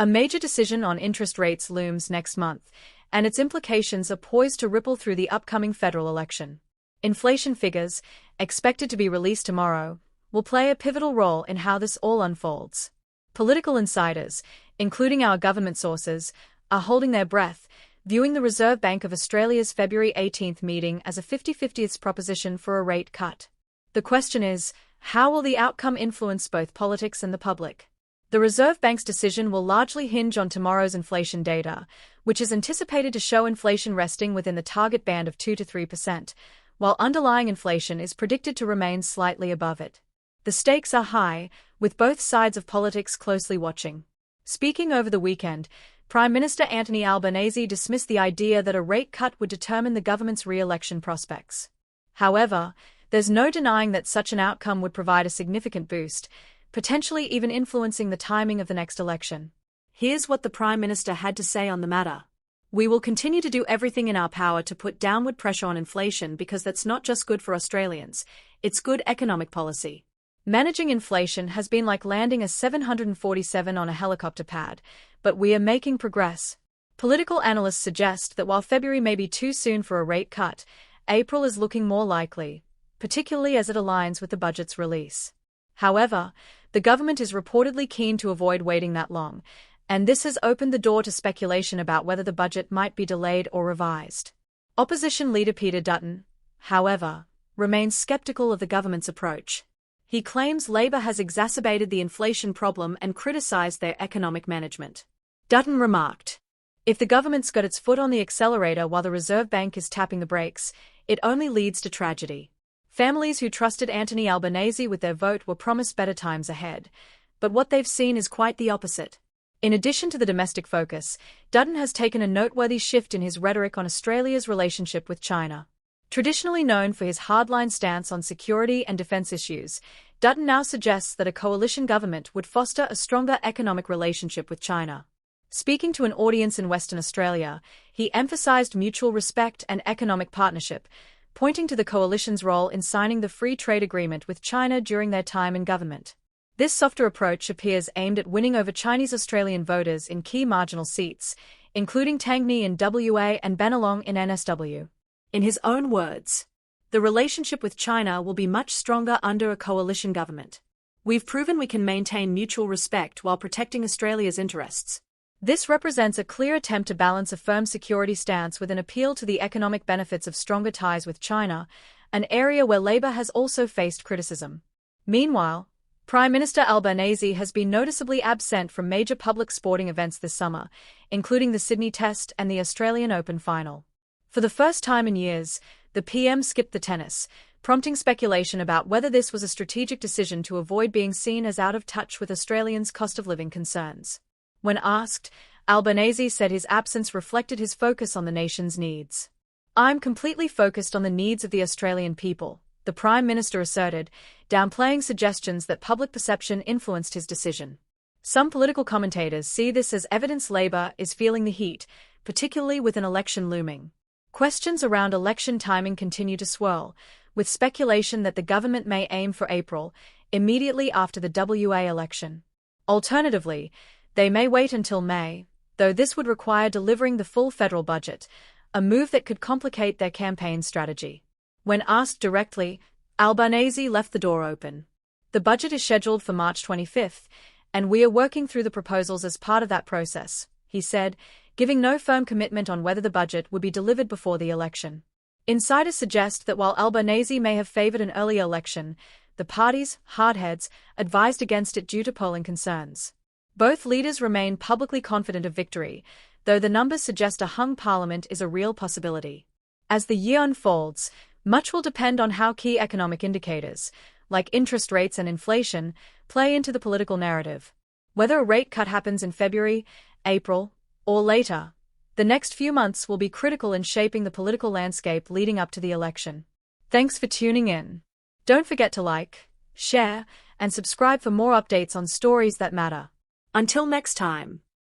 A major decision on interest rates looms next month, and its implications are poised to ripple through the upcoming federal election. Inflation figures, expected to be released tomorrow, will play a pivotal role in how this all unfolds. Political insiders, including our government sources, are holding their breath, viewing the Reserve Bank of Australia's February 18th meeting as a 50-50 proposition for a rate cut. The question is, how will the outcome influence both politics and the public? The Reserve Bank's decision will largely hinge on tomorrow's inflation data, which is anticipated to show inflation resting within the target band of 2 to 3%, while underlying inflation is predicted to remain slightly above it. The stakes are high, with both sides of politics closely watching. Speaking over the weekend, Prime Minister Anthony Albanese dismissed the idea that a rate cut would determine the government's re-election prospects. However, there's no denying that such an outcome would provide a significant boost, potentially even influencing the timing of the next election. Here's what the Prime Minister had to say on the matter. "We will continue to do everything in our power to put downward pressure on inflation because that's not just good for Australians, it's good economic policy. Managing inflation has been like landing a 747 on a helicopter pad, but we are making progress." Political analysts suggest that while February may be too soon for a rate cut, April is looking more likely, particularly as it aligns with the budget's release. However, the government is reportedly keen to avoid waiting that long, and this has opened the door to speculation about whether the budget might be delayed or revised. Opposition leader Peter Dutton, however, remains skeptical of the government's approach. He claims Labor has exacerbated the inflation problem and criticized their economic management. Dutton remarked, "If the government's got its foot on the accelerator while the Reserve Bank is tapping the brakes, it only leads to tragedy." Families who trusted Anthony Albanese with their vote were promised better times ahead, but what they've seen is quite the opposite. In addition to the domestic focus, Dutton has taken a noteworthy shift in his rhetoric on Australia's relationship with China. Traditionally known for his hardline stance on security and defence issues, Dutton now suggests that a coalition government would foster a stronger economic relationship with China. Speaking to an audience in Western Australia, he emphasised mutual respect and economic partnership, pointing to the coalition's role in signing the free trade agreement with China during their time in government. This softer approach appears aimed at winning over Chinese Australian voters in key marginal seats, including Tangney in WA and Bennelong in NSW. In his own words, "The relationship with China will be much stronger under a coalition government. We've proven we can maintain mutual respect while protecting Australia's interests." This represents a clear attempt to balance a firm security stance with an appeal to the economic benefits of stronger ties with China, an area where Labor has also faced criticism. Meanwhile, Prime Minister Albanese has been noticeably absent from major public sporting events this summer, including the Sydney Test and the Australian Open final. For the first time in years, the PM skipped the tennis, prompting speculation about whether this was a strategic decision to avoid being seen as out of touch with Australians' cost of living concerns. When asked, Albanese said his absence reflected his focus on the nation's needs. "I'm completely focused on the needs of the Australian people," the Prime Minister asserted, downplaying suggestions that public perception influenced his decision. Some political commentators see this as evidence Labor is feeling the heat, particularly with an election looming. Questions around election timing continue to swirl, with speculation that the government may aim for April, immediately after the WA election. Alternatively, they may wait until May, though this would require delivering the full federal budget, a move that could complicate their campaign strategy. When asked directly, Albanese left the door open. "The budget is scheduled for March 25th, and we are working through the proposals as part of that process," he said, giving no firm commitment on whether the budget would be delivered before the election. Insiders suggest that while Albanese may have favoured an earlier election, the party's hardheads advised against it due to polling concerns. Both leaders remain publicly confident of victory, though the numbers suggest a hung parliament is a real possibility. As the year unfolds, much will depend on how key economic indicators, like interest rates and inflation, play into the political narrative. Whether a rate cut happens in February, April, or later, the next few months will be critical in shaping the political landscape leading up to the election. Thanks for tuning in. Don't forget to like, share, and subscribe for more updates on stories that matter. Until next time.